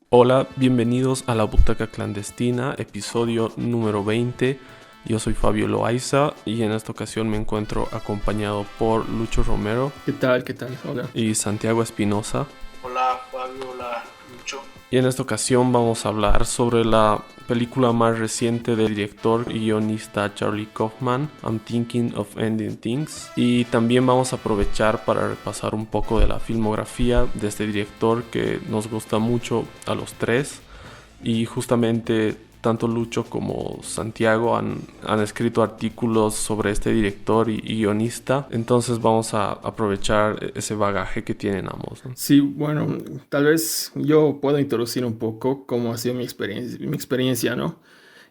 Hola, bienvenidos a La Butaca Clandestina, episodio número 20. Yo soy Fabio Loaiza y en esta ocasión me encuentro acompañado por Lucho Romero ¿Qué tal? ¿Qué tal? Hola. y Santiago Espinosa. Hola Fabio, hola Lucho. Y en esta ocasión vamos a hablar sobre la película más reciente del director y guionista Charlie Kaufman, I'm Thinking of Ending Things. Y también vamos a aprovechar para repasar un poco de la filmografía de este director que nos gusta mucho a los tres. Y justamente tanto Lucho como Santiago han escrito artículos sobre este director y guionista. Entonces vamos a aprovechar ese bagaje que tienen ambos, ¿no? Sí, bueno, tal vez yo puedo introducir un poco cómo ha sido mi experiencia, ¿no?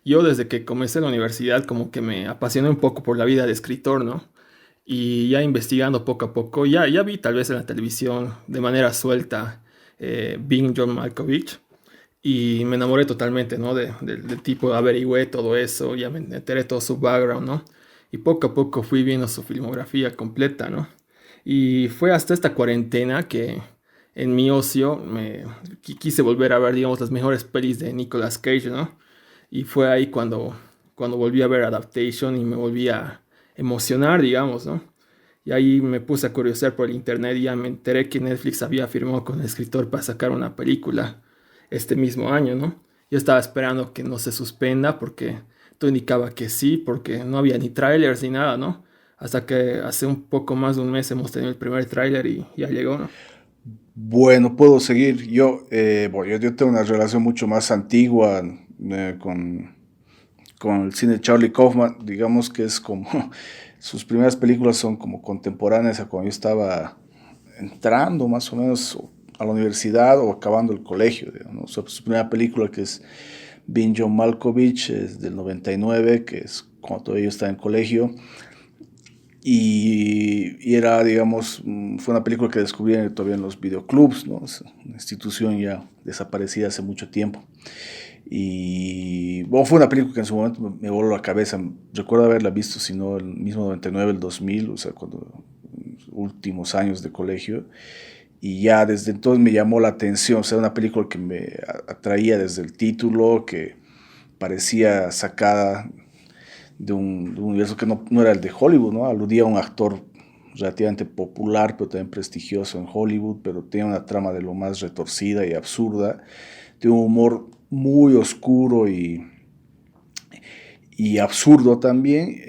Yo desde que comencé la universidad como que me apasioné un poco por la vida de escritor, ¿no? Y ya investigando poco a poco, ya vi tal vez en la televisión de manera suelta Being John Malkovich y me enamoré totalmente, ¿no? Del tipo, averigüé todo eso, ya me enteré todo su background, ¿no? Y poco a poco fui viendo su filmografía completa, ¿no? Y fue hasta esta cuarentena que en mi ocio quise volver a ver, digamos, las mejores pelis de Nicolas Cage, ¿no? Y fue ahí cuando volví a ver Adaptation y me volví a emocionar, digamos, ¿no? Y ahí me puse a curiosear por el internet y ya me enteré que Netflix había firmado con el escritor para sacar una película este mismo año, ¿no? Yo estaba esperando que no se suspenda porque todo indicaba que sí, porque no había ni trailers ni nada, ¿no? Hasta que hace un poco más de un mes hemos tenido el primer tráiler y ya llegó, ¿no? Bueno, puedo seguir. Yo tengo una relación mucho más antigua con el cine de Charlie Kaufman. Digamos que es como, sus primeras películas son como contemporáneas a cuando yo estaba entrando más o menos a la universidad o acabando el colegio, digamos, ¿no? O sea, su primera película, que es Being John Malkovich, es del 99, que es cuando todavía yo estaba en colegio. Y era, digamos, fue una película que descubrí todavía en los videoclubs, ¿no? Es una institución ya desaparecida hace mucho tiempo. Y bueno, fue una película que en su momento me voló la cabeza. Recuerdo haberla visto, si no, el mismo 99, el 2000, o sea, cuando últimos años de colegio. Y ya desde entonces me llamó la atención. O sea, una película que me atraía desde el título, que parecía sacada de un universo que no era el de Hollywood, ¿no? Aludía a un actor relativamente popular, pero también prestigioso en Hollywood, pero tenía una trama de lo más retorcida y absurda, de un humor muy oscuro y absurdo también,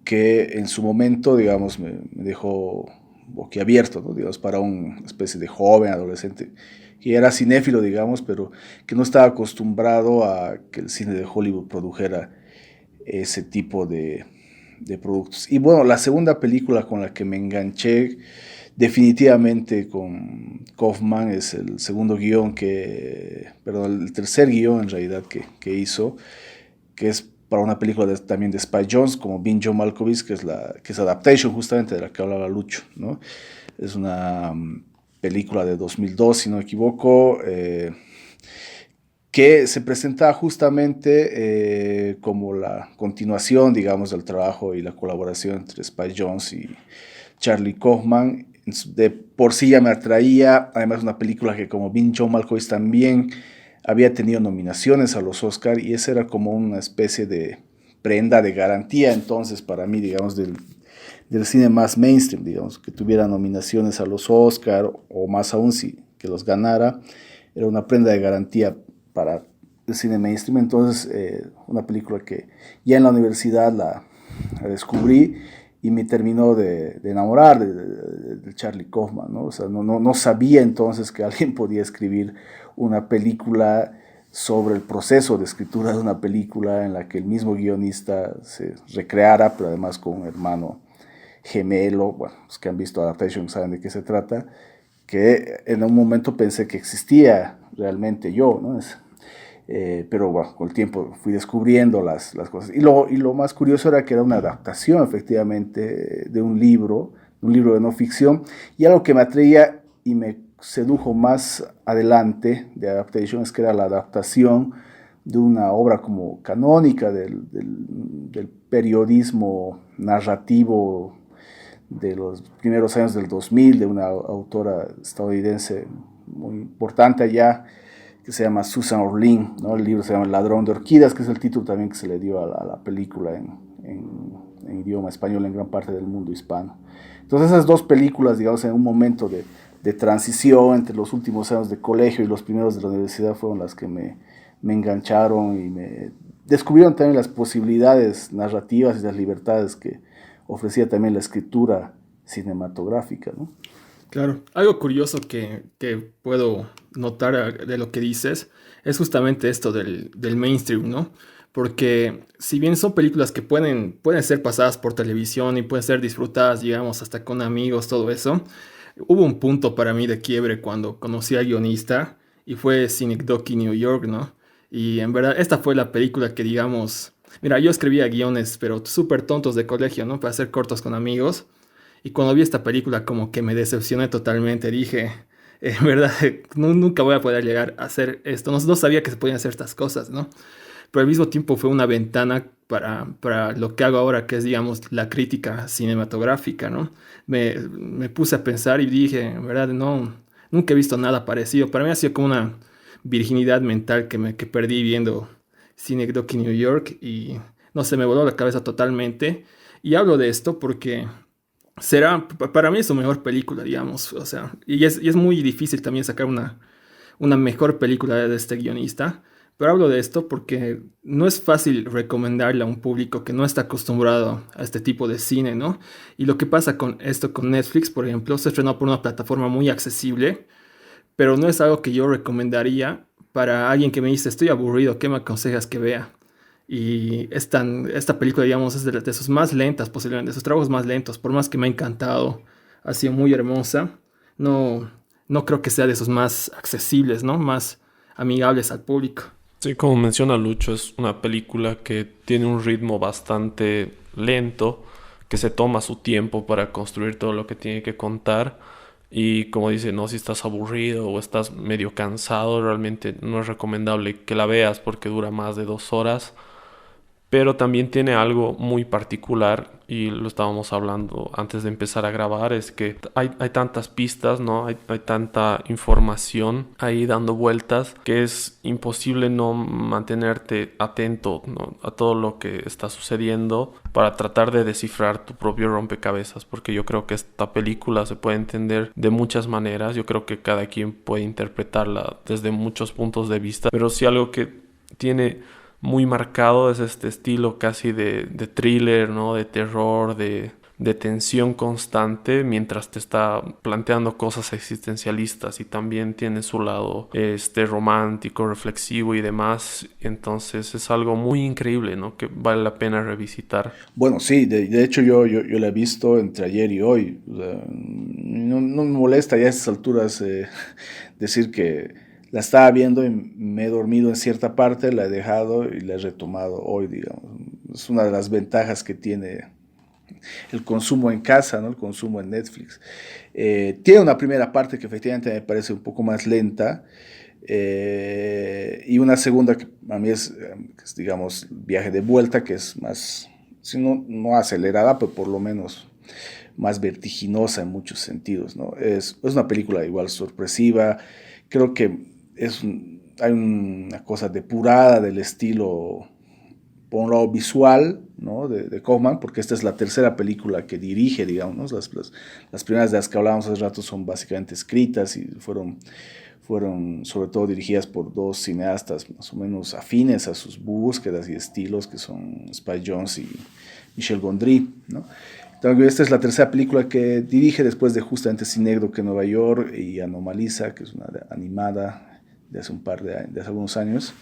que en su momento, digamos, me dejó boquiabierto, ¿no? Digamos, para una especie de joven, adolescente, que era cinéfilo, digamos, pero que no estaba acostumbrado a que el cine de Hollywood produjera ese tipo de productos. Y bueno, la segunda película con la que me enganché definitivamente con Kaufman es el segundo guión perdón, el tercer guión en realidad que hizo, que es para una película también de Spy Jones, como Being John Malkovich, que es Adaptation justamente de la que hablaba Lucho, ¿no? Es una película de 2002, si no me equivoco, que se presentaba justamente como la continuación, digamos, del trabajo y la colaboración entre Spike Jonze y Charlie Kaufman. De por sí ya me atraía, además una película que como Being John Malkovich también había tenido nominaciones a los Oscar y esa era como una especie de prenda de garantía entonces para mí, digamos, del cine más mainstream, digamos, que tuviera nominaciones a los Oscar o más aún si que los ganara, era una prenda de garantía para el cine mainstream. Entonces, una película que ya en la universidad la descubrí y me terminó de enamorar de Charlie Kaufman, ¿no? O sea, no sabía entonces que alguien podía escribir una película sobre el proceso de escritura de una película en la que el mismo guionista se recreara, pero además con un hermano gemelo. Bueno, los que han visto Adaptation saben de qué se trata, que en un momento pensé que existía realmente yo, ¿no? Pero bueno, con el tiempo fui descubriendo las cosas. Y lo más curioso era que era una adaptación, efectivamente, de un libro de no ficción, y algo que me atraía y me sedujo más adelante de Adaptation es que era la adaptación de una obra como canónica del periodismo narrativo de los primeros años del 2000, de una autora estadounidense muy importante allá, que se llama Susan Orlean, ¿no? El libro se llama El ladrón de orquídeas, que es el título también que se le dio a la película en idioma español en gran parte del mundo hispano. Entonces esas dos películas, digamos, en un momento de transición entre los últimos años de colegio y los primeros de la universidad fueron las que me engancharon y me descubrieron también las posibilidades narrativas y las libertades que ofrecía también la escritura cinematográfica, ¿no? Claro, algo curioso que puedo notar de lo que dices es justamente esto del mainstream, ¿no? Porque si bien son películas que pueden ser pasadas por televisión y pueden ser disfrutadas, digamos, hasta con amigos, todo eso, hubo un punto para mí de quiebre cuando conocí al guionista y fue Synecdoche New York, ¿no? Y en verdad, esta fue la película que, digamos, mira, yo escribía guiones, pero súper tontos de colegio, ¿no? Para hacer cortos con amigos. Y cuando vi esta película como que me decepcioné totalmente, dije, en verdad, nunca voy a poder llegar a hacer esto, no sabía que se podían hacer estas cosas, ¿no? Pero al mismo tiempo fue una ventana para lo que hago ahora, que es, digamos, la crítica cinematográfica, ¿no? Me puse a pensar y dije, en verdad, no, nunca he visto nada parecido. Para mí ha sido como una virginidad mental que perdí viendo Synecdoche New York y no sé, me voló la cabeza totalmente. Y hablo de esto porque para mí es su mejor película, digamos, o sea, y es muy difícil también sacar una mejor película de este guionista, pero hablo de esto porque no es fácil recomendarle a un público que no está acostumbrado a este tipo de cine, ¿no? Y lo que pasa con esto, con Netflix, por ejemplo, se estrenó por una plataforma muy accesible, pero no es algo que yo recomendaría para alguien que me dice, estoy aburrido, ¿qué me aconsejas que vea? Y esta película, digamos, es de sus más lentas, posiblemente, de sus trabajos más lentos, por más que me ha encantado, ha sido muy hermosa, no, no creo que sea de sus más accesibles, ¿no? Más amigables al público. Sí, como menciona Lucho, es una película que tiene un ritmo bastante lento, que se toma su tiempo para construir todo lo que tiene que contar. Y como dice, no, si estás aburrido o estás medio cansado, realmente no es recomendable que la veas porque dura más de 2 horas. Pero también tiene algo muy particular y lo estábamos hablando antes de empezar a grabar, es que hay tantas pistas, ¿no? Hay tanta información ahí dando vueltas que es imposible no mantenerte atento, ¿no? A todo lo que está sucediendo para tratar de descifrar tu propio rompecabezas, porque yo creo que esta película se puede entender de muchas maneras, yo creo que cada quien puede interpretarla desde muchos puntos de vista, pero sí algo que tiene muy marcado es este estilo casi de thriller, ¿no? De terror, de tensión constante mientras te está planteando cosas existencialistas, y también tiene su lado romántico, reflexivo y demás. Entonces es algo muy increíble, ¿no? Que vale la pena revisitar. Bueno, sí, de hecho yo la he visto entre ayer y hoy. O sea, no me molesta ya a estas alturas decir que la estaba viendo y me he dormido en cierta parte, la he dejado y la he retomado hoy, digamos. Es una de las ventajas que tiene el consumo en casa, ¿no? El consumo en Netflix. Tiene una primera parte que efectivamente me parece un poco más lenta, y una segunda que a mí es, digamos, viaje de vuelta, que es más, si no acelerada, pero por lo menos más vertiginosa en muchos sentidos, ¿no? Es una película igual sorpresiva. Creo que hay una cosa depurada del estilo, por un lado visual, ¿no? de Kaufman, porque esta es la tercera película que dirige, digamos, ¿no? Las primeras de las que hablábamos hace rato son básicamente escritas y fueron sobre todo dirigidas por dos cineastas más o menos afines a sus búsquedas y estilos, que son Spike Jonze y Michel Gondry, ¿no? Entonces, esta es la tercera película que dirige después de justamente Synecdoche en Nueva York y Anomalisa, que es una animada de hace algunos años.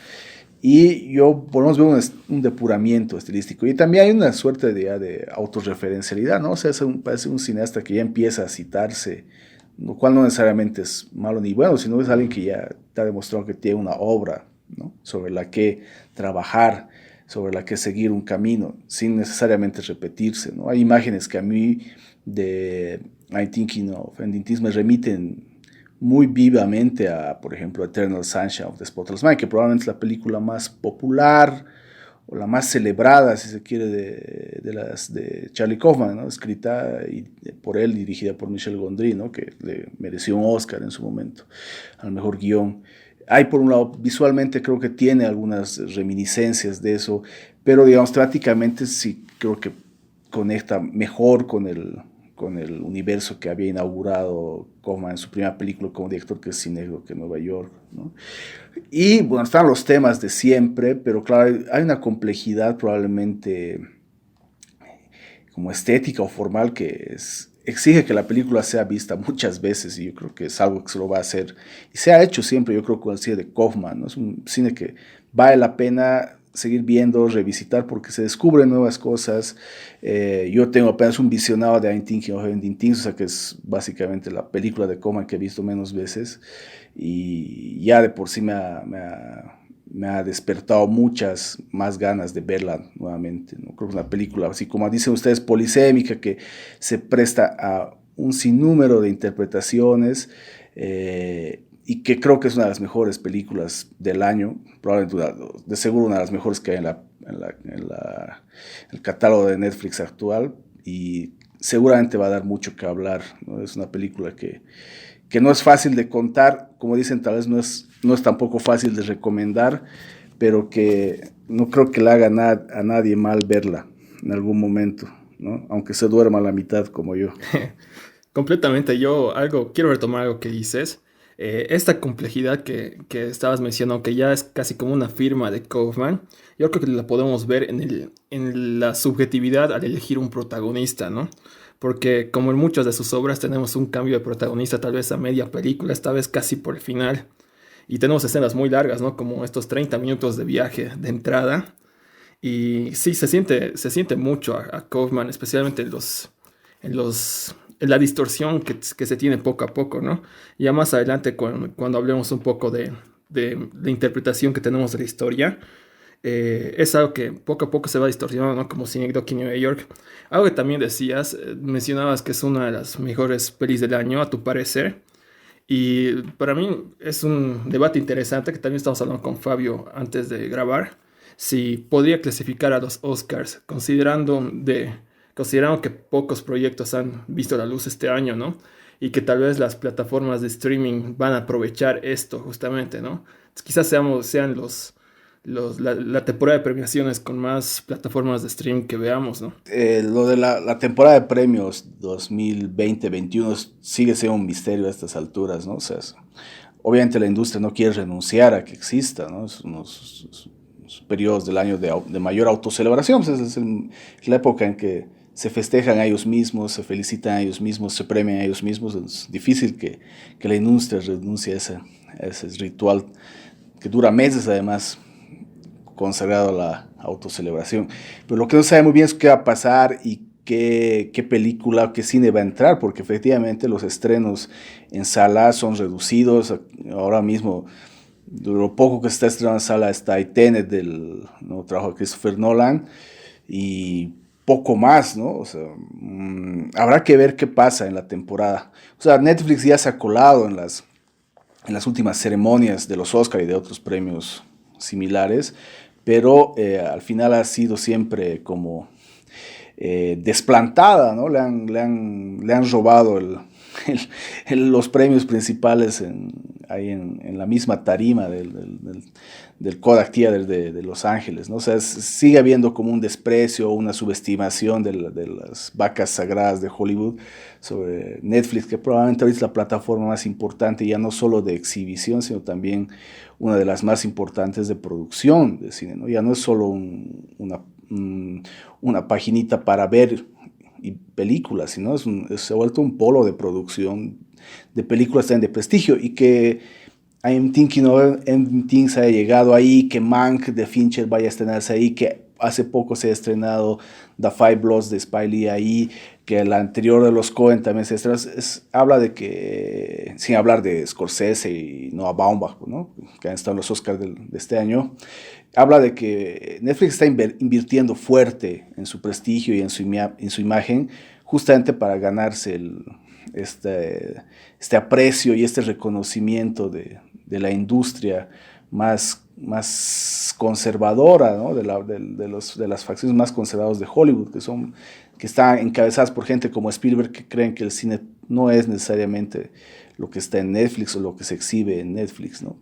Y yo por lo menos veo un depuramiento estilístico. Y también hay una suerte de autorreferencialidad, ¿no? O sea, parece un cineasta que ya empieza a citarse, lo cual no necesariamente es malo ni bueno, sino es alguien que ya te ha demostrado que tiene una obra, ¿no? Sobre la que trabajar, sobre la que seguir un camino, sin necesariamente repetirse, ¿no? Hay imágenes que a mí de I'm Thinking of Ending Things me remiten muy vivamente a, por ejemplo, Eternal Sunshine of the Spotless Mind, que probablemente es la película más popular o la más celebrada, si se quiere, de las de Charlie Kaufman, ¿no? Escrita por él, dirigida por Michel Gondry, ¿no? Que le mereció un Oscar en su momento al mejor guión. Hay por un lado, visualmente creo que tiene algunas reminiscencias de eso, pero digamos, temáticamente sí creo que conecta mejor con el universo que había inaugurado Kaufman en su primera película como director, que es Cine Negro, que Nueva York, ¿no? Y bueno, están los temas de siempre, pero claro, hay una complejidad probablemente como estética o formal exige que la película sea vista muchas veces, y yo creo que es algo que se lo va a hacer y se ha hecho siempre, yo creo, con el cine de Kaufman, ¿no? Es un cine que vale la pena seguir viendo, revisitar, porque se descubren nuevas cosas. Yo tengo apenas un visionado de I'm Thinking of Ending Things, o sea, que es básicamente la película de Kaufman que he visto menos veces, y ya de por sí me ha despertado muchas más ganas de verla nuevamente, ¿no? Creo que es una película, así como dicen ustedes, polisémica, que se presta a un sinnúmero de interpretaciones, y que creo que es una de las mejores películas del año, probablemente de seguro una de las mejores que hay en el catálogo de Netflix actual, y seguramente va a dar mucho que hablar, ¿no? Es una película que no es fácil de contar, como dicen, tal vez no es tampoco fácil de recomendar, pero que no creo que le haga a nadie mal verla en algún momento, ¿no? Aunque se duerma a la mitad como yo. Completamente, quiero retomar algo que dices. Esta complejidad que estabas mencionando, que ya es casi como una firma de Kaufman, yo creo que la podemos ver en la subjetividad al elegir un protagonista, ¿no? Porque como en muchas de sus obras tenemos un cambio de protagonista tal vez a media película, esta vez casi por el final. Y tenemos escenas muy largas, ¿no? Como estos 30 minutos de viaje de entrada. Y sí, se siente mucho a Kaufman, especialmente en la distorsión que se tiene poco a poco, ¿no? Ya más adelante, cuando hablemos un poco de la interpretación que tenemos de la historia, es algo que poco a poco se va distorsionando, ¿no? Como Synecdoche en Nueva York. Algo que también decías, mencionabas que es una de las mejores pelis del año, a tu parecer. Y para mí es un debate interesante que también estamos hablando con Fabio antes de grabar. Si podría clasificar a los Oscars, considerando que pocos proyectos han visto la luz este año, ¿no? Y que tal vez las plataformas de streaming van a aprovechar esto justamente, ¿no? Quizás sean la temporada de premiaciones con más plataformas de streaming que veamos, ¿no? Lo de la temporada de premios 2020-21 sigue siendo un misterio a estas alturas, ¿no? O sea, obviamente la industria no quiere renunciar a que exista, ¿no? Es unos periodos del año de mayor autocelebración, pues es la época en que se festejan a ellos mismos, se felicitan a ellos mismos, se premian a ellos mismos. Es difícil que la industria renuncie a ese ritual que dura meses, además, consagrado a la autocelebración. Pero lo que no se sabe muy bien es qué va a pasar y qué película, qué cine va a entrar, porque efectivamente los estrenos en sala son reducidos. Ahora mismo, lo poco que se está estrenando en sala está Tenet, del nuevo trabajo de Christopher Nolan, y poco más, ¿no? O sea, habrá que ver qué pasa en la temporada. O sea, Netflix ya se ha colado en las últimas ceremonias de los Oscar y de otros premios similares, pero al final ha sido siempre como desplantada, ¿no? Le han robado los premios principales ahí en la misma tarima del Kodak Theater de Los Ángeles, ¿no? O sea, sigue habiendo como un desprecio, una subestimación de las vacas sagradas de Hollywood sobre Netflix, que probablemente ahorita es la plataforma más importante, ya no solo de exhibición, sino también una de las más importantes de producción de cine, ¿no? Ya no es solo una paginita para ver y películas, sino se ha vuelto un polo de producción de películas también de prestigio, y que I'm Thinking of Ending Things haya llegado ahí, que Mank de Fincher vaya a estrenarse ahí, que hace poco se ha estrenado The Five Bloods de Spike Lee ahí, que la anterior de los Coen también se estrenó. Habla de que, sin hablar de Scorsese y Noah Baumbach, ¿no?, que han estado en los Oscars de este año, habla de que Netflix está invirtiendo fuerte en su prestigio y en su imagen, justamente para ganarse este aprecio y este reconocimiento de la industria más conservadora, ¿no?, de las facciones más conservadoras de Hollywood, que están encabezadas por gente como Spielberg, que creen que el cine no es necesariamente lo que está en Netflix o lo que se exhibe en Netflix, ¿no?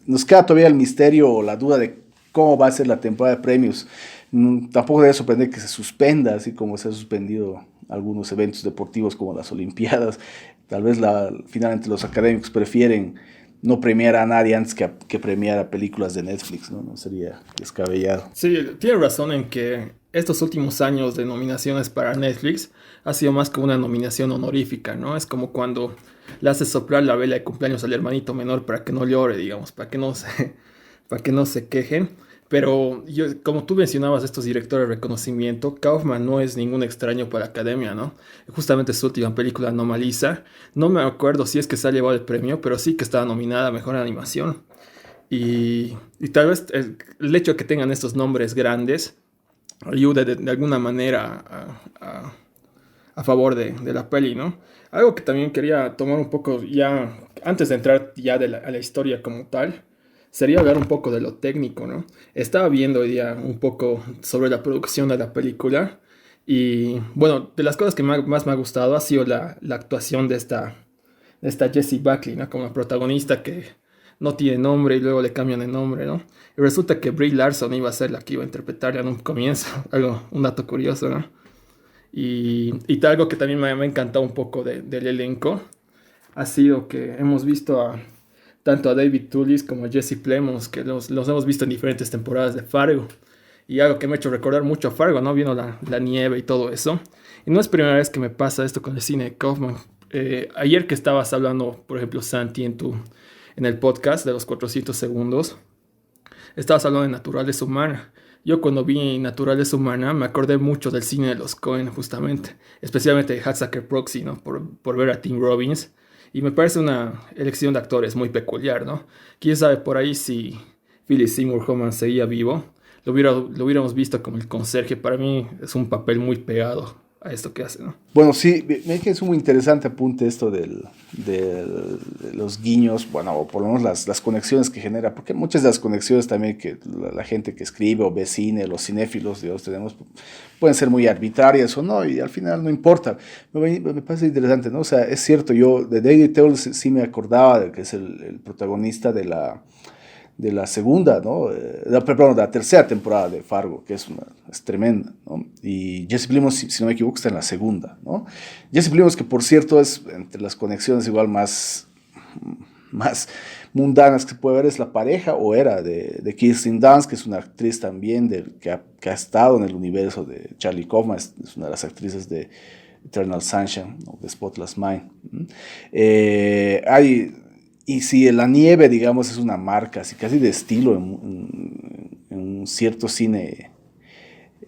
Nos queda todavía el misterio o la duda de cómo va a ser la temporada de premios. Tampoco debe sorprender que se suspenda, así como se han suspendido algunos eventos deportivos como las Olimpiadas. Tal vez finalmente los académicos prefieren no premiar a nadie antes que premiar a películas de Netflix, ¿no? No sería descabellado. Sí, tiene razón en que estos últimos años de nominaciones para Netflix ha sido más como una nominación honorífica, ¿no? Es como cuando le haces soplar la vela de cumpleaños al hermanito menor para que no llore, digamos, para que no se quejen. Pero como tú mencionabas, estos directores de reconocimiento, Kaufman no es ningún extraño para la academia, ¿no? Justamente su última película, Anomalisa, no me acuerdo si es que se ha llevado el premio, pero sí que estaba nominada a Mejor Animación. Y tal vez el hecho de que tengan estos nombres grandes ayude de alguna manera a favor de la peli, ¿no? Algo que también quería tomar un poco ya, antes de entrar ya a la historia como tal, sería hablar un poco de lo técnico, ¿no? Estaba viendo hoy día un poco sobre la producción de la película y, bueno, de las cosas que más me ha gustado ha sido la actuación de esta Jessie Buckley, ¿no? Como la protagonista que no tiene nombre y luego le cambian el nombre, ¿no? Y resulta que Brie Larson iba a ser la que iba a interpretarla en un comienzo, un dato curioso, ¿no? Y algo que también me ha encantado un poco del elenco ha sido que hemos visto tanto a David Toulis como a Jesse Plemons, que los hemos visto en diferentes temporadas de Fargo. Y algo que me ha hecho recordar mucho a Fargo, ¿no? Viendo la nieve y todo eso. Y no es primera vez que me pasa esto con el cine de Kaufman. Ayer que estabas hablando, por ejemplo, Santi, en el podcast de los 400 segundos, estabas hablando de Naturaleza Humana. Yo cuando vi Naturaleza Humana me acordé mucho del cine de los Coen, justamente. Especialmente de Hatsucker Proxy, ¿no? Por ver a Tim Robbins. Y me parece una elección de actores muy peculiar, ¿no? Quién sabe por ahí si Philip Seymour Hoffman seguía vivo. Lo hubiéramos visto como el conserje. Para mí es un papel muy pegado a esto que hace, ¿no? Bueno, sí, me que es un muy interesante apunte esto de los guiños, bueno, o por lo menos las conexiones que genera, porque muchas de las conexiones también que la gente que escribe o ve cine, los cinéfilos, digamos, tenemos, pueden ser muy arbitrarias o no, y al final no importa. Me parece interesante, ¿no? O sea, es cierto, yo de David Towles sí me acordaba de que es el protagonista de la segunda, ¿no? Perdón, de la tercera temporada de Fargo, que es tremenda, ¿no? Y Jesse Plemons, si no me equivoco, está en la segunda, ¿no? Jesse Plemons, que por cierto es entre las conexiones igual más mundanas que se puede ver, es la pareja, o era, de Kirsten Dunst, que es una actriz también que ha estado en el universo de Charlie Kaufman, es una de las actrices de Eternal Sunshine, ¿no? De Spotless Mind. Y si la nieve, digamos, es una marca así casi de estilo en un cierto cine,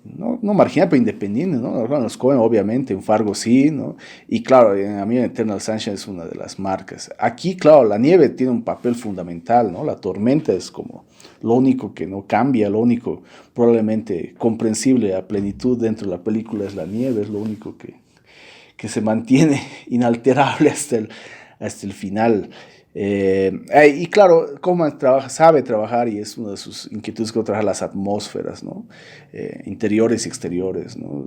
no marginal, pero independiente, ¿no? Los Coen, obviamente, en Fargo sí, ¿no? Y claro, a mí Eternal Sunshine es una de las marcas. Aquí, claro, la nieve tiene un papel fundamental, ¿no? La tormenta es como lo único que no cambia, lo único probablemente comprensible a plenitud dentro de la película es la nieve, es lo único que se mantiene inalterable hasta el final. Y claro, Kaufman sabe trabajar, y es una de sus inquietudes que trabaja las atmósferas, ¿no? Interiores y exteriores, ¿no?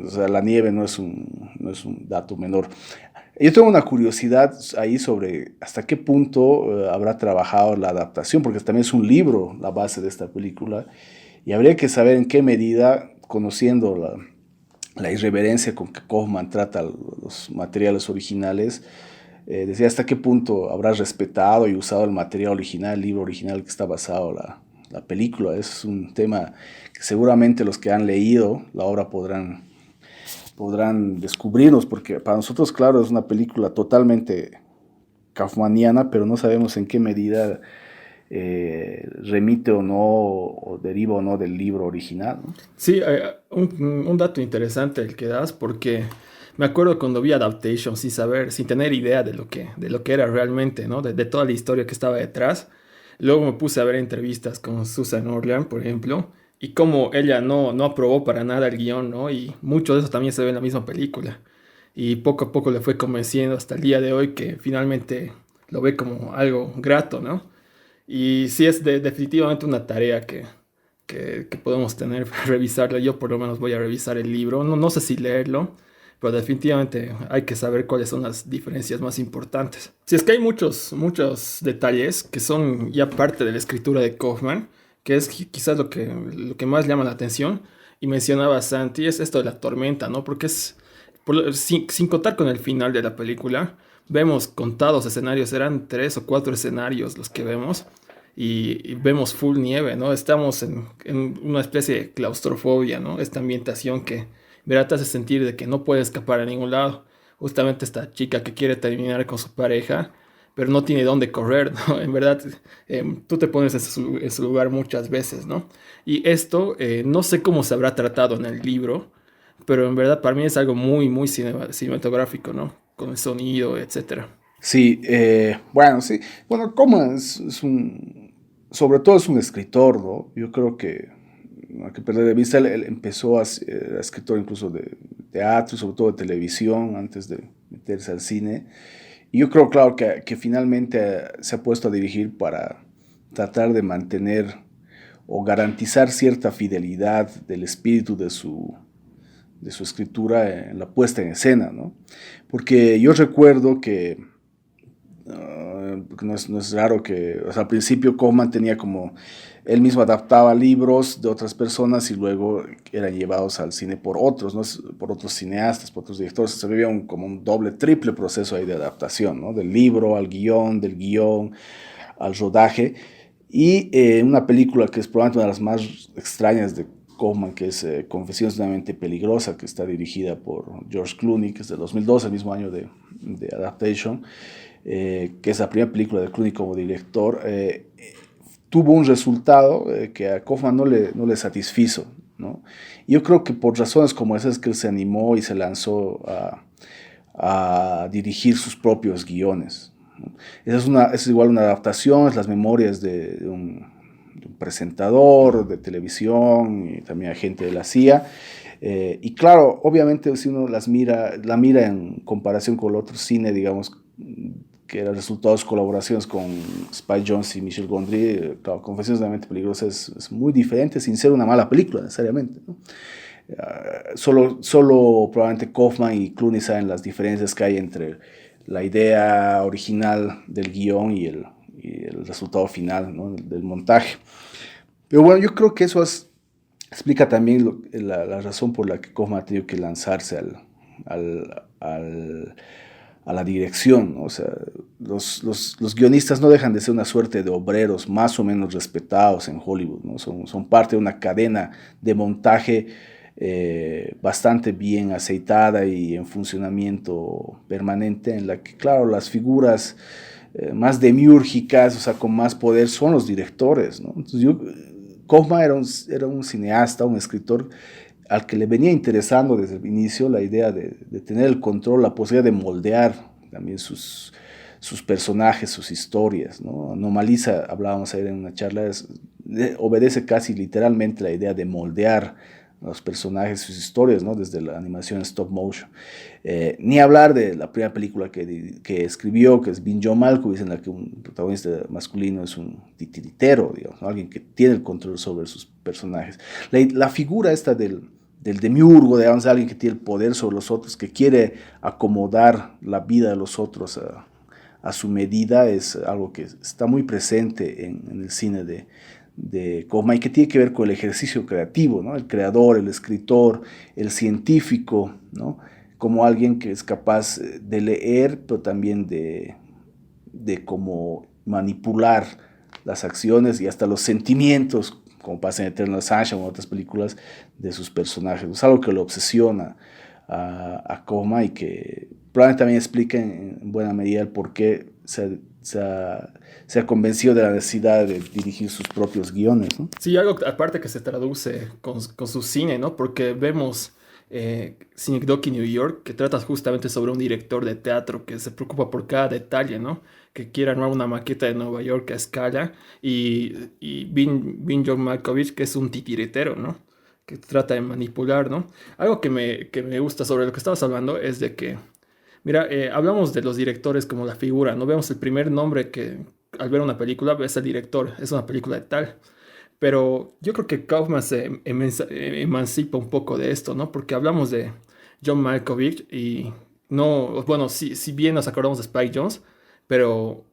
O sea, la nieve no es un dato menor. Yo tengo una curiosidad ahí sobre hasta qué punto habrá trabajado la adaptación, porque también es un libro la base de esta película, y habría que saber en qué medida, conociendo la irreverencia con que Kaufman trata los materiales originales, decía hasta qué punto habrás respetado y usado el material original, el libro original que está basado la película. Es un tema que seguramente los que han leído la obra podrán descubrirnos, porque para nosotros, claro, es una película totalmente kaufmaniana, pero no sabemos en qué medida remite o no, o deriva o no del libro original, ¿no? Sí, un dato interesante el que das, porque me acuerdo cuando vi Adaptation sin tener idea de lo que era realmente, ¿no? De toda la historia que estaba detrás. Luego me puse a ver entrevistas con Susan Orlean, por ejemplo, y cómo ella no aprobó para nada el guión, ¿no? Y mucho de eso también se ve en la misma película. Y poco a poco le fue convenciendo hasta el día de hoy que finalmente lo ve como algo grato, ¿no? Y sí es definitivamente una tarea que podemos tener para revisarla. Yo por lo menos voy a revisar el libro. No sé si leerlo, pero definitivamente hay que saber cuáles son las diferencias más importantes. Si es que hay muchos detalles que son ya parte de la escritura de Kaufman, que es quizás lo que más llama la atención, y mencionaba Santi, es esto de la tormenta, ¿no? Porque sin contar con el final de la película, vemos contados escenarios, eran 3 o 4 escenarios los que vemos, y vemos full nieve, ¿no? Estamos en una especie de claustrofobia, ¿no? Esta ambientación que, verá, te hace sentir de que no puede escapar a ningún lado. Justamente esta chica que quiere terminar con su pareja, pero no tiene dónde correr, ¿no? En verdad, tú te pones en su lugar muchas veces, ¿no? Y esto, no sé cómo se habrá tratado en el libro, pero en verdad para mí es algo muy, muy cinematográfico, ¿no? Con el sonido, etcétera. Sí, bueno, sí. Bueno, Coman sobre todo es un escritor, ¿no? Yo creo que no hay que perder de vista, él empezó era escritor incluso de teatro, sobre todo de televisión, antes de meterse al cine. Y yo creo, claro, que finalmente se ha puesto a dirigir para tratar de mantener o garantizar cierta fidelidad del espíritu de su escritura en la puesta en escena, ¿no? Porque yo recuerdo que no es raro que, o sea, al principio Kaufman tenía como, él mismo adaptaba libros de otras personas y luego eran llevados al cine por otros, ¿no? Por otros cineastas, por otros directores. Se vivía como un doble, triple proceso ahí de adaptación, ¿no? Del libro al guión, del guión al rodaje. Y una película que es probablemente una de las más extrañas de Kaufman, que es Confesiones de una mente peligrosa, que está dirigida por George Clooney, que es de 2012, el mismo año de Adaptation, que es la primera película de Clooney como director, tuvo un resultado que a Kaufman no le satisfizo, ¿no? Y yo creo que por razones como esas es que él se animó y se lanzó a dirigir sus propios guiones, ¿no? Esa es igual una adaptación, es las memorias de un presentador de televisión y también agente de la CIA. Y claro, obviamente si uno la mira en comparación con el otro cine, digamos, que era el resultado de sus colaboraciones con Spike Jonze y Michel Gondry, claro, Confesiones de una mente peligrosa es muy diferente, sin ser una mala película necesariamente, ¿no? Solo probablemente Kaufman y Clooney saben las diferencias que hay entre la idea original del guión y el resultado final, ¿no? del montaje. Pero bueno, yo creo que eso explica también la razón por la que Kaufman ha tenido que lanzarse a la dirección, ¿no? O sea, los guionistas no dejan de ser una suerte de obreros más o menos respetados en Hollywood, ¿no? Son parte de una cadena de montaje bastante bien aceitada y en funcionamiento permanente, en la que, claro, las figuras más demiúrgicas, o sea, con más poder, son los directores, ¿no? Entonces Kaufman era un cineasta, un escritor al que le venía interesando desde el inicio la idea de tener el control, la posibilidad de moldear también sus personajes, sus historias, ¿no? Normaliza, hablábamos ayer en una charla, obedece casi literalmente la idea de moldear los personajes, sus historias, ¿no? Desde la animación stop motion. Ni hablar de la primera película que escribió, que es Being John Malkovich, en la que un protagonista masculino es un titiritero, digamos, ¿no? Alguien que tiene el control sobre sus personajes. La figura esta del demiurgo, digamos, alguien que tiene el poder sobre los otros, que quiere acomodar la vida de los otros a su medida, es algo que está muy presente en el cine de Kaufman, y que tiene que ver con el ejercicio creativo, ¿no? El creador, el escritor, el científico, ¿no? Como alguien que es capaz de leer, pero también de cómo manipular las acciones y hasta los sentimientos, como pasa en Eternal Sunshine o en otras películas, de sus personajes. Es algo que lo obsesiona a Kaufman y que probablemente también explica en buena medida el por qué se ha convencido de la necesidad de dirigir sus propios guiones, ¿no? Sí, algo aparte que se traduce con su cine, ¿no? Porque vemos Synecdoche New York, que trata justamente sobre un director de teatro que se preocupa por cada detalle, ¿no? Que quiere armar una maqueta de Nueva York a escala, y Being John Malkovich, que es un titiritero, ¿no? Que trata de manipular, ¿no? Algo que me gusta sobre lo que estabas hablando es de que, mira, hablamos de los directores como la figura, ¿no? Vemos el primer nombre que al ver una película ves el director, es una película de tal. Pero yo creo que Kaufman se emancipa un poco de esto, ¿no? Porque hablamos de John Malkovich y no, bueno, si bien nos acordamos de Spike Jonze, pero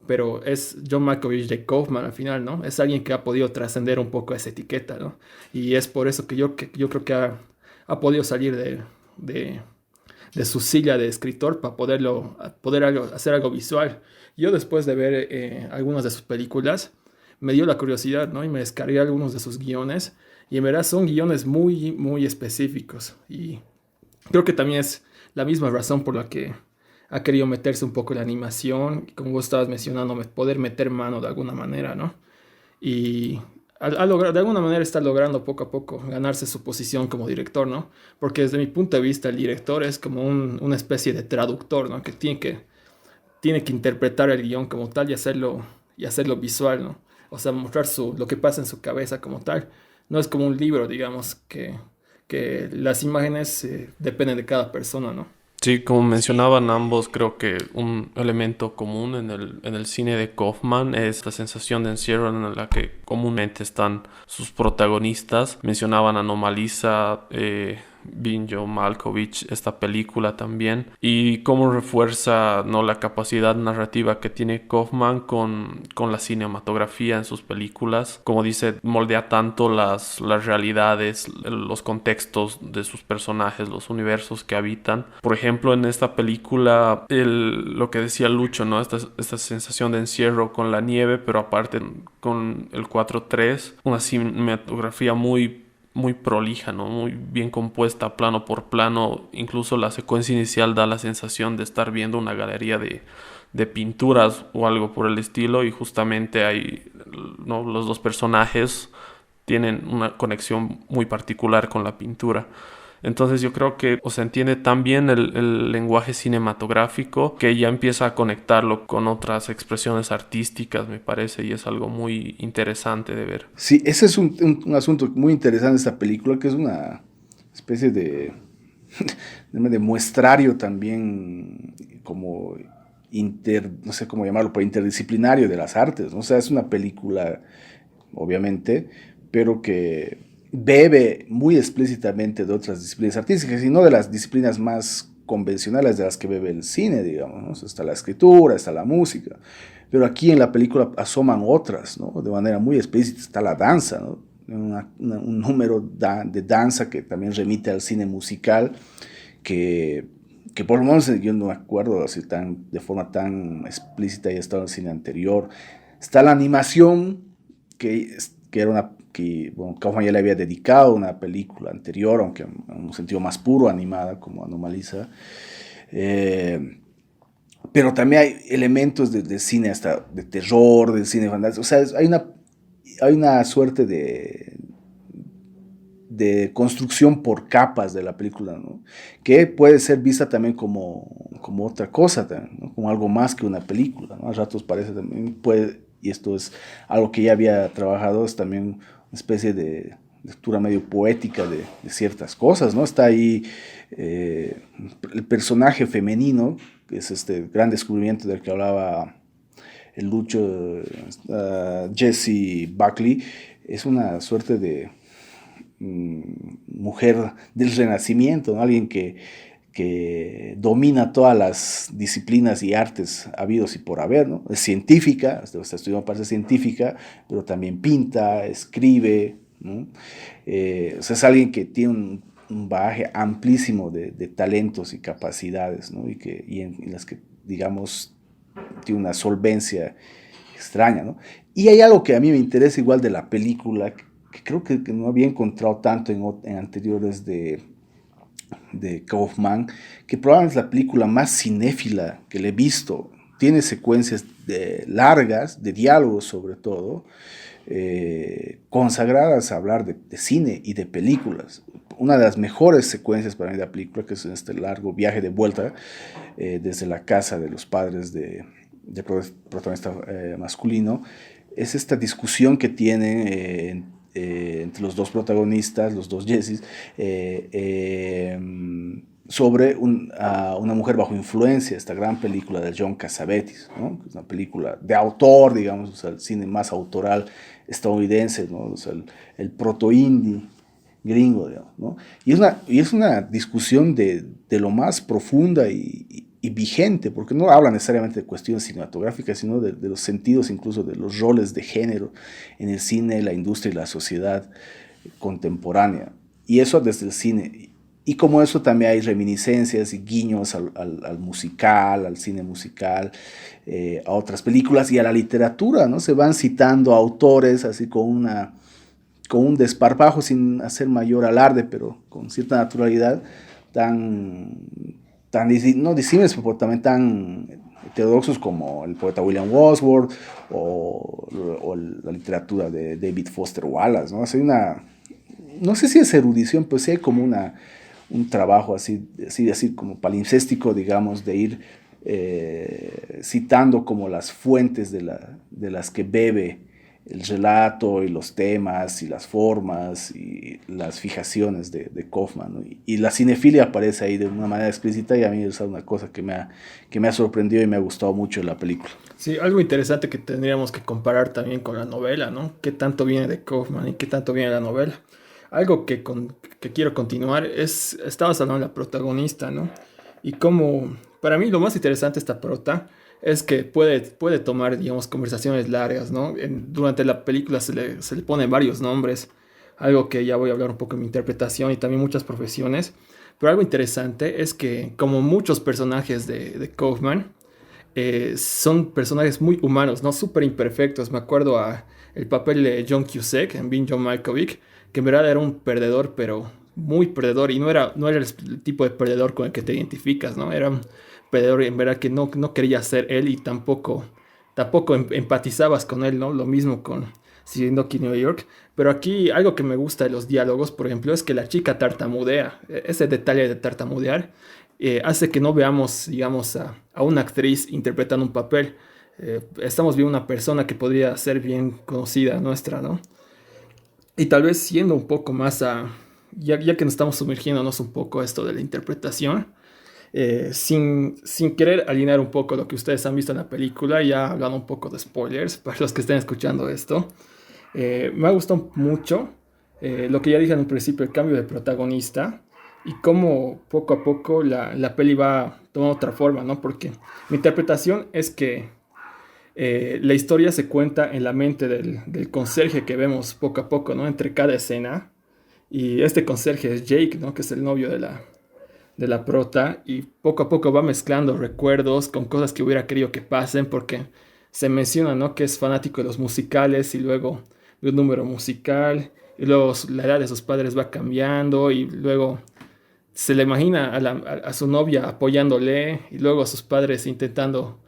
es John Malkovich de Kaufman al final, ¿no? Es alguien que ha podido trascender un poco esa etiqueta, ¿no? Y es por eso que yo creo que ha podido salir de, de su silla de escritor para hacer algo visual. Yo después de ver algunas de sus películas, me dio la curiosidad, ¿no? Y me descargué algunos de sus guiones. Y en verdad son guiones muy, muy específicos. Y creo que también es la misma razón por la que ha querido meterse un poco en la animación, como vos estabas mencionando, poder meter mano de alguna manera, ¿no? Y de alguna manera está logrando poco a poco ganarse su posición como director, ¿no? Porque desde mi punto de vista el director es como una especie de traductor, ¿no? Que tiene que interpretar el guión como tal y hacerlo visual, ¿no? O sea, mostrar lo que pasa en su cabeza como tal. No es como un libro, digamos, que las imágenes dependen de cada persona, ¿no? Sí, como mencionaban ambos, creo que un elemento común en el cine de Kaufman es la sensación de encierro en la que comúnmente están sus protagonistas. Mencionaban Anomalisa, John Malkovich, esta película también, y cómo refuerza, ¿no?, la capacidad narrativa que tiene Kaufman con la cinematografía en sus películas. Como dice, moldea tanto las realidades, los contextos de sus personajes, los universos que habitan. Por ejemplo, en esta película, lo que decía Lucho, ¿no? Esta sensación de encierro con la nieve, pero aparte con el 4:3, una cinematografía muy muy prolija, ¿no? Muy bien compuesta, plano por plano. Incluso la secuencia inicial da la sensación de estar viendo una galería de pinturas o algo por el estilo, y justamente hay, ¿no?, los dos personajes tienen una conexión muy particular con la pintura. Entonces yo creo que, o sea, entiende tan bien el lenguaje cinematográfico que ya empieza a conectarlo con otras expresiones artísticas, me parece, y es algo muy interesante de ver. Sí, ese es un asunto muy interesante de esta película, que es una especie de muestrario también como no sé cómo llamarlo, pero interdisciplinario de las artes, ¿no? O sea, es una película, obviamente, pero que bebe muy explícitamente de otras disciplinas artísticas y no de las disciplinas más convencionales de las que bebe el cine, digamos, ¿no? O sea, está la escritura, está la música, pero aquí en la película asoman otras, ¿no? De manera muy explícita. Está la danza, ¿no? Un número de danza que también remite al cine musical, que por lo menos yo no me acuerdo así de forma tan explícita, y estado en el cine anterior. Está la animación, que era bueno, Kaufman ya le había dedicado una película anterior, aunque en un sentido más puro, animada, como Anomalisa. Pero también hay elementos de cine hasta de terror, del cine fantástico. O sea, hay una suerte de construcción por capas de la película, ¿no? Que puede ser vista también como otra cosa, ¿no? Como algo más que una película, ¿no? A ratos parece también, y esto es algo que ya había trabajado, es también una especie de lectura medio poética de ciertas cosas, ¿no? Está ahí el personaje femenino, que es este gran descubrimiento del que hablaba el Lucho, Jessie Buckley. Es una suerte de mujer del Renacimiento, ¿no? Alguien que domina todas las disciplinas y artes habidos y por haber, ¿no? Es científica, está estudiando parte científica, pero también pinta, escribe, ¿no? O sea, es alguien que tiene un bagaje amplísimo de talentos y capacidades, ¿no? Y en las que, digamos, tiene una solvencia extraña, ¿no? Y hay algo que a mí me interesa igual de la película, que creo que no había encontrado tanto en anteriores de Kaufman, que probablemente es la película más cinéfila que le he visto. Tiene secuencias largas, de diálogos sobre todo, consagradas a hablar de cine y de películas. Una de las mejores secuencias para mí de la película, que es este largo viaje de vuelta desde la casa de los padres del protagonista masculino, es esta discusión que tienen entre los dos protagonistas, los dos Jessies, sobre una mujer bajo influencia, esta gran película de John Cassavetes, ¿no? Es una película de autor, digamos, o sea, el cine más autoral estadounidense, ¿no? O sea, el proto-indie gringo, digamos, ¿no? Y es una discusión de lo más profunda y vigente, porque no habla necesariamente de cuestiones cinematográficas, sino de los sentidos, incluso de los roles de género en el cine, la industria y la sociedad contemporánea. Y eso desde el cine. Y como eso también hay reminiscencias y guiños al musical, al cine musical, a otras películas y a la literatura, ¿no? Se van citando autores así con un desparpajo sin hacer mayor alarde, pero con cierta naturalidad, no disímiles, pero también tan heterodoxos como el poeta William Wordsworth o la literatura de David Foster Wallace, ¿no? No sé si es erudición, pero sí hay como un trabajo así como palimpséstico, digamos, de ir citando como las fuentes de las que bebe el relato y los temas y las formas y las fijaciones de Kaufman, ¿no? Y la cinefilia aparece ahí de una manera explícita y a mí es una cosa que me ha sorprendido y me ha gustado mucho en la película. Sí, algo interesante que tendríamos que comparar también con la novela, ¿no? ¿Qué tanto viene de Kaufman y qué tanto viene de la novela? Algo que quiero continuar estabas hablando de la protagonista, ¿no? Y como, para mí lo más interesante de esta prota es que puede tomar, digamos, conversaciones largas, ¿no? Durante la película se le ponen varios nombres, algo que ya voy a hablar un poco en mi interpretación y también muchas profesiones. Pero algo interesante es que, como muchos personajes de Kaufman, son personajes muy humanos, ¿no? Súper imperfectos. Me acuerdo a el papel de John Cusack en Being John Malkovich, que en verdad era un perdedor, pero muy perdedor, y no era el tipo de perdedor con el que te identificas, ¿no? Era un perdedor en verdad que no quería ser él y tampoco empatizabas con él, ¿no? Lo mismo con Synecdoche, New York. Pero aquí algo que me gusta de los diálogos, por ejemplo, es que la chica tartamudea. Ese detalle de tartamudear hace que no veamos, digamos, a una actriz interpretando un papel. Estamos viendo una persona que podría ser bien conocida nuestra, ¿no? Y tal vez siendo un poco más ya que nos estamos sumergiéndonos un poco a esto de la interpretación, sin querer alinear un poco lo que ustedes han visto en la película, ya hablando un poco de spoilers para los que estén escuchando esto, me ha gustado mucho lo que ya dije en un principio, el cambio de protagonista y cómo poco a poco la peli va tomando otra forma, ¿no? Porque mi interpretación es que la historia se cuenta en la mente del conserje que vemos poco a poco, ¿no? Entre cada escena. Y este conserje es Jake, ¿no? Que es el novio de la prota. Y poco a poco va mezclando recuerdos con cosas que hubiera querido que pasen. Porque se menciona, ¿no? Que es fanático de los musicales y luego de un número musical. Y luego la edad de sus padres va cambiando. Y luego se le imagina a su novia apoyándole. Y luego a sus padres intentando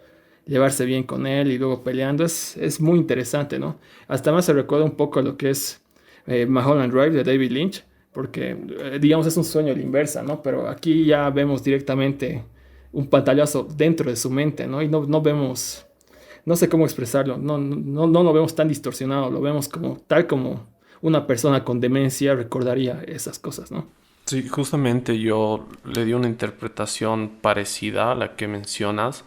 llevarse bien con él y luego peleando. Es muy interesante, ¿no? Hasta más se recuerda un poco a lo que es Mulholland Drive de David Lynch, porque, digamos, es un sueño a la inversa, ¿no? Pero aquí ya vemos directamente un pantallazo dentro de su mente, ¿no? Y no vemos, no sé cómo expresarlo, no lo vemos tan distorsionado, lo vemos tal como una persona con demencia recordaría esas cosas, ¿no? Sí, justamente yo le di una interpretación parecida a la que mencionas,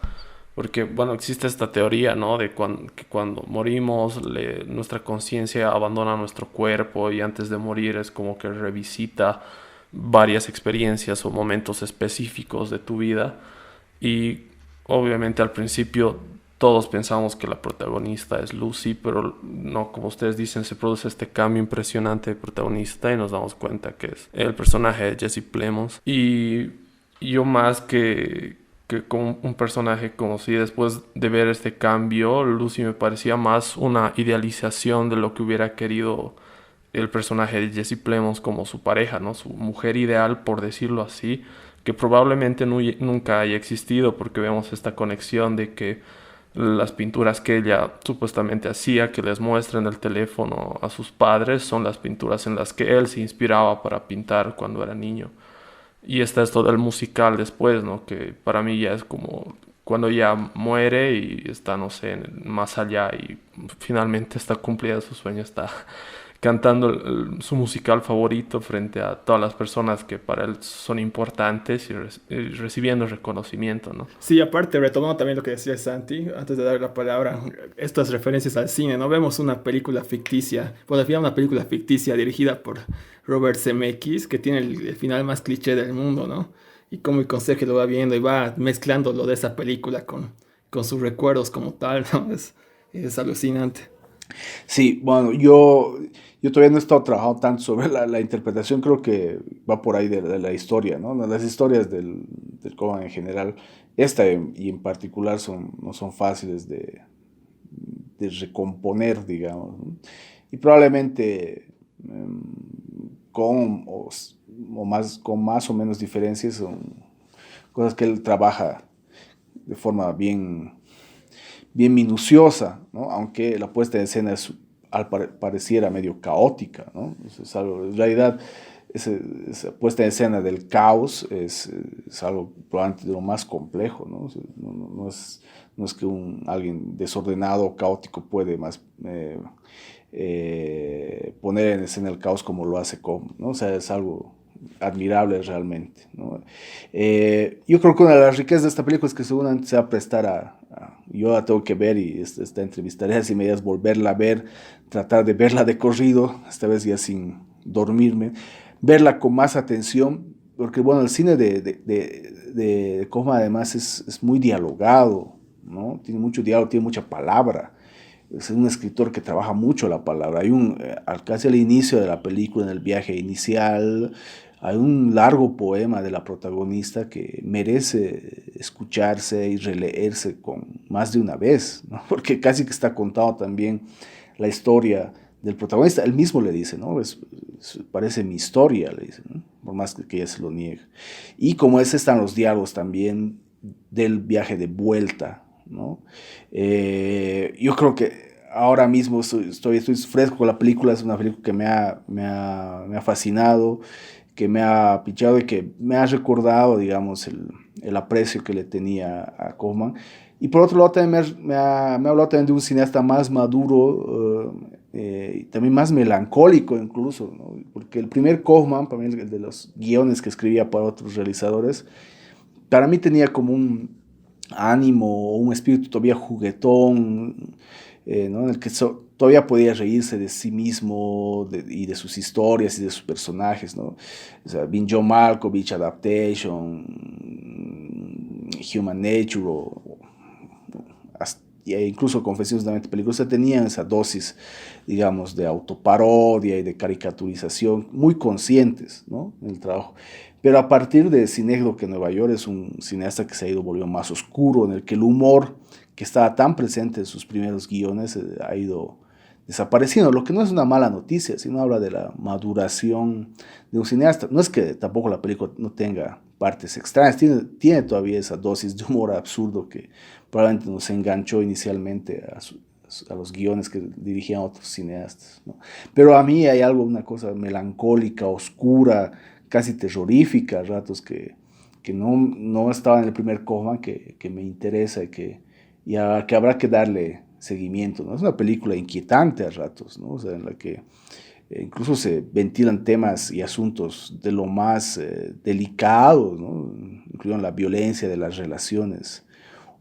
porque, bueno, existe esta teoría, ¿no? De que cuando morimos, nuestra conciencia abandona nuestro cuerpo y antes de morir es como que revisita varias experiencias o momentos específicos de tu vida. Y obviamente al principio todos pensamos que la protagonista es Lucy, pero no, como ustedes dicen, se produce este cambio impresionante de protagonista y nos damos cuenta que es el personaje de Jesse Plemons. Y yo más que como un personaje conocí después de ver este cambio, Lucy me parecía más una idealización de lo que hubiera querido el personaje de Jesse Plemons como su pareja, ¿no? Su mujer ideal, por decirlo así, que probablemente nunca haya existido, porque vemos esta conexión de que las pinturas que ella supuestamente hacía, que les muestra en el teléfono a sus padres, son las pinturas en las que él se inspiraba para pintar cuando era niño. Y está esto del musical después, ¿no? Que para mí ya es como cuando ella muere y está, no sé, más allá y finalmente está cumplida su sueño, está cantando su musical favorito frente a todas las personas que para él son importantes y recibiendo reconocimiento, ¿no? Sí, aparte, retomando también lo que decía Santi, antes de dar la palabra, estas referencias al cine, ¿no? Vemos una película ficticia, bueno, al final una película ficticia dirigida por Robert Zemeckis, que tiene el final más cliché del mundo, ¿no? Y cómo el conserje lo va viendo y va mezclando lo de esa película con sus recuerdos como tal, ¿no? Es alucinante. Sí, bueno, yo todavía no he estado trabajando tanto sobre la interpretación, creo que va por ahí de la historia, ¿no? Las historias del Coban en general, esta y en particular no son fáciles de recomponer, digamos, ¿no? Y probablemente con, con más o menos diferencias son cosas que él trabaja de forma bien minuciosa, ¿no? Aunque la puesta en escena pareciera medio caótica, ¿no? Es algo, en realidad, esa puesta en escena del caos es algo probablemente de lo más complejo, ¿no? O sea, no es que alguien desordenado o caótico puede más poner en escena el caos como lo hace Com, ¿no? O sea, es algo admirable realmente, ¿no? Yo creo que una de las riquezas de esta película es que seguramente se va a prestar yo la tengo que ver y esta entrevistaré así medidas, volverla a ver, tratar de verla de corrido, esta vez ya sin dormirme, verla con más atención, porque bueno, el cine de Kaufman además es muy dialogado, ¿no? Tiene mucho diálogo, tiene mucha palabra. Es un escritor que trabaja mucho la palabra. Hay casi al inicio de la película, en el viaje inicial, hay un largo poema de la protagonista que merece escucharse y releerse con más de una vez, ¿no? Porque casi que está contado también la historia del protagonista. Él mismo le dice, ¿no? Parece mi historia, le dice, ¿no? Por más que ella se lo niegue. Y como están los diálogos también del viaje de vuelta, ¿no? Yo creo que ahora mismo estoy fresco con la película, es una película que me ha fascinado, que me ha pinchado y que me ha recordado, digamos, el aprecio que le tenía a Kaufman. Y por otro lado también me ha hablado también de un cineasta más maduro, y también más melancólico incluso, ¿no? Porque el primer Kaufman, para mí el de los guiones que escribía para otros realizadores, para mí tenía como un ánimo, un espíritu todavía juguetón, ¿no? En el que todavía podía reírse de sí mismo y de sus historias y de sus personajes, ¿no? O sea, John Malkovich, Adaptation, Human Nature, e incluso Confesiones de una mente peligrosa, tenían esa dosis, digamos, de autoparodia y de caricaturización muy conscientes, ¿no? En el trabajo. Pero a partir de Cinéfilo que Nueva York es un cineasta que se ha ido volviendo más oscuro, en el que el humor que estaba tan presente en sus primeros guiones ha ido desapareciendo, lo que no es una mala noticia, sino habla de la maduración de un cineasta. No es que tampoco la película no tenga partes extrañas, tiene todavía esa dosis de humor absurdo que probablemente nos enganchó inicialmente a los guiones que dirigían otros cineastas, ¿no? Pero a mí hay una cosa melancólica, oscura, casi terrorífica a ratos que no estaba en el primer Kaufman, que me interesa y que habrá que darle seguimiento, ¿no? Es una película inquietante a ratos, ¿no? O sea, en la que incluso se ventilan temas y asuntos de lo más delicados, ¿no? Incluyen la violencia de las relaciones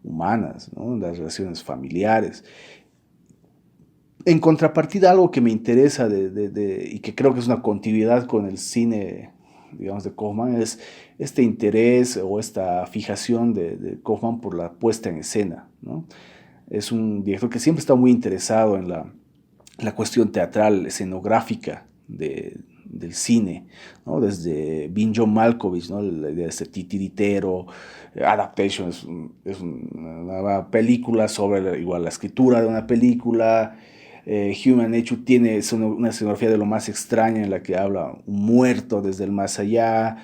humanas, ¿no? Las relaciones familiares. En contrapartida, algo que me interesa y que creo que es una continuidad con el cine, digamos, de Kaufman, es este interés o esta fijación de Kaufman por la puesta en escena, ¿no? Es un director que siempre está muy interesado en la cuestión teatral, escenográfica del cine, ¿no? Desde John Malkovich, ¿no? La idea de este titiritero. Adaptation es una película sobre igual la escritura de una película. Human Nature tiene una escenografía de lo más extraña en la que habla un muerto desde el más allá.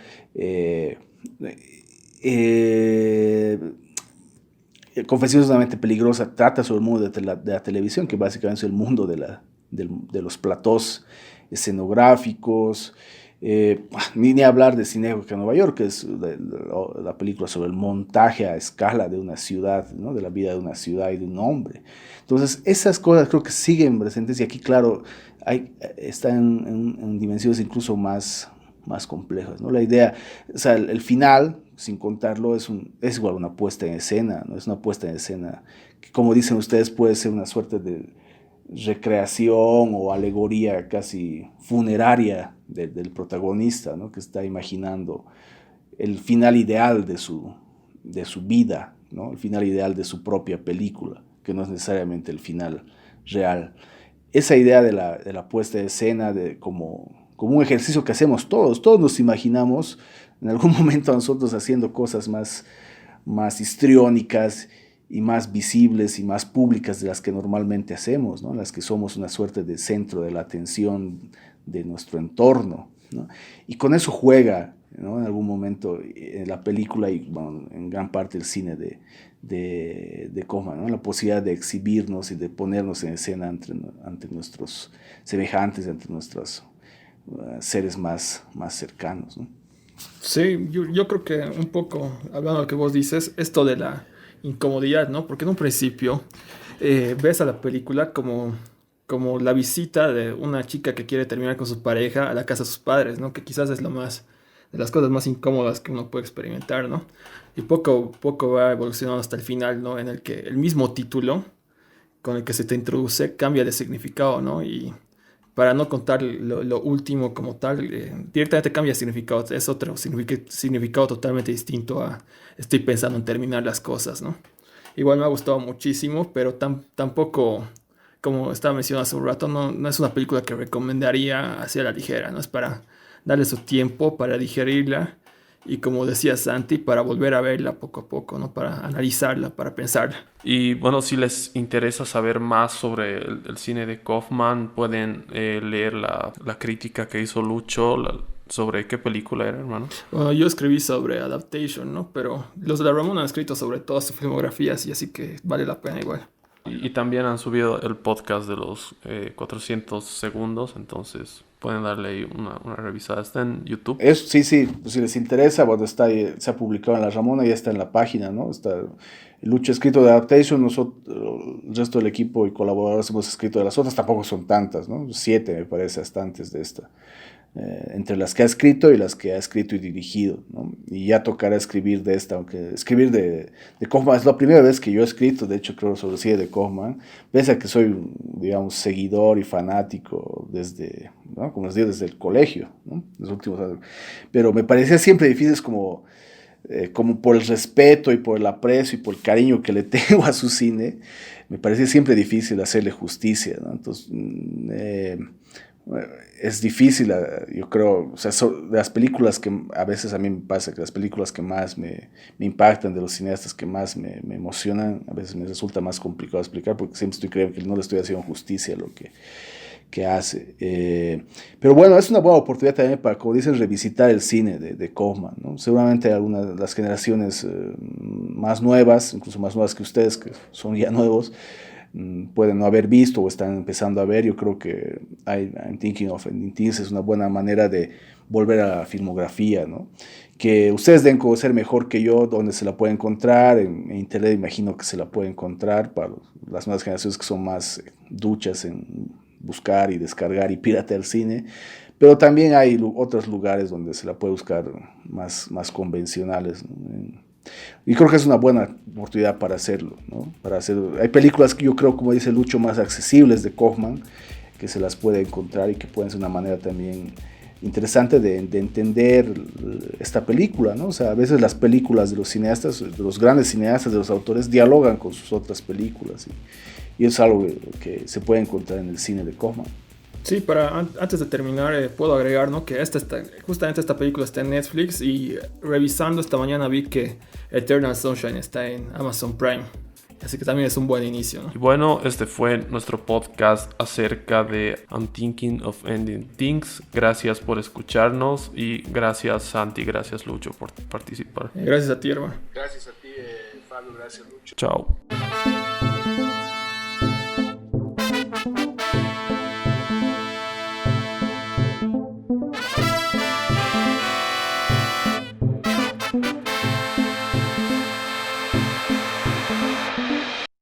Confesiones de una mente peligrosa trata sobre el mundo de la televisión, que básicamente es el mundo de los platós escenográficos. Ni hablar de Cinéfilo que Nueva York, que es la película sobre el montaje a escala de una ciudad, ¿no? De la vida de una ciudad y de un hombre. Entonces, esas cosas creo que siguen presentes y aquí, claro, está en dimensiones incluso más complejas, ¿no? La idea, o sea, el final, sin contarlo, es igual una puesta en escena, ¿no? Es una puesta en escena que, como dicen ustedes, puede ser una suerte de recreación o alegoría casi funeraria del protagonista, ¿no? Que está imaginando el final ideal de su vida, ¿no? El final ideal de su propia película, que no es necesariamente el final real. Esa idea de la puesta de escena como un ejercicio que hacemos todos nos imaginamos en algún momento a nosotros haciendo cosas más histriónicas y más visibles y más públicas de las que normalmente hacemos, ¿no? Las que somos una suerte de centro de la atención de nuestro entorno, ¿no? Y con eso juega, ¿no? En algún momento en la película y bueno, en gran parte del cine de Kaufman, ¿no? La posibilidad de exhibirnos y de ponernos en escena ante nuestros semejantes, ante nuestros seres más cercanos, ¿no? Sí, yo creo que un poco, hablando de lo que vos dices, esto de la incomodidad, ¿no? Porque en un principio ves a la película como la visita de una chica que quiere terminar con su pareja a la casa de sus padres, ¿no? Que quizás es de las cosas más incómodas que uno puede experimentar, ¿no? Y poco a poco va evolucionando hasta el final, ¿no? En el que el mismo título con el que se te introduce cambia de significado, ¿no? Y para no contar lo último como tal, directamente cambia de significado. Es otro significado totalmente distinto a estoy pensando en terminar las cosas, ¿no? Igual me ha gustado muchísimo, pero tampoco, como estaba mencionando hace un rato, no es una película que recomendaría hacia la ligera, ¿no? Es para darle su tiempo, para digerirla y, como decía Santi, para volver a verla poco a poco, ¿no? Para analizarla, para pensarla. Y bueno, si les interesa saber más sobre el cine de Kaufman, pueden leer la crítica que hizo Lucho sobre qué película era, hermano. Bueno, yo escribí sobre Adaptation, ¿no? Pero los de la Ramona han escrito sobre toda su filmografía, así que vale la pena igual. Y también han subido el podcast de los 400 segundos, entonces pueden darle ahí una revisada. Está en YouTube. Sí, pues si les interesa, bueno, se ha publicado en La Ramona, ya está en la página, ¿no? Está Lucho escrito de Adaptation, nosotros, el resto del equipo y colaboradores hemos escrito de las otras, tampoco son tantas, ¿no? 7 me parece hasta antes de esta. Entre las que ha escrito y las que ha escrito y dirigido, ¿no? Y ya tocará escribir de esta, aunque escribir de Kaufman es la primera vez que yo he escrito, de hecho creo sobre el cine de Kaufman, pese a que soy, digamos, seguidor y fanático desde, ¿no? Como les digo, desde el colegio, ¿no? Los últimos años. Pero me parecía siempre difícil como por el respeto y por el aprecio y por el cariño que le tengo a su cine, me parecía siempre difícil hacerle justicia, ¿no? Entonces, es difícil, yo creo, o sea, de las películas que a veces a mí me pasa, que las películas que más me impactan, de los cineastas que más me emocionan, a veces me resulta más complicado explicar porque siempre estoy creyendo que no le estoy haciendo justicia a lo que hace. Pero bueno, es una buena oportunidad también para, como dicen, revisitar el cine de Kaufman, ¿no? Seguramente algunas de las generaciones más nuevas, incluso más nuevas que ustedes, que son ya nuevos, pueden no haber visto o están empezando a ver. Yo creo que I'm Thinking of Ending Things es una buena manera de volver a la filmografía, ¿no? Que ustedes deben conocer mejor que yo dónde se la puede encontrar. En internet imagino que se la puede encontrar para las nuevas generaciones que son más duchas en buscar y descargar y piratear cine, pero también hay otros lugares donde se la puede buscar más convencionales, ¿no? Y creo que es una buena oportunidad para hacerlo, ¿no? Hay películas que yo creo, como dice Lucho, más accesibles de Kaufman, que se las puede encontrar y que pueden ser una manera también interesante de entender esta película, ¿no? O sea, a veces las películas de los cineastas, de los grandes cineastas, de los autores, dialogan con sus otras películas y es algo que se puede encontrar en el cine de Kaufman. Sí, antes de terminar, puedo agregar, ¿no? Que justamente esta película está en Netflix y revisando esta mañana vi que Eternal Sunshine está en Amazon Prime. Así que también es un buen inicio, ¿no? Y bueno, este fue nuestro podcast acerca de I'm Thinking of Ending Things. Gracias por escucharnos y gracias Santi, gracias Lucho por participar. Gracias a ti, hermano. Gracias a ti, Fabio, gracias Lucho. Chao.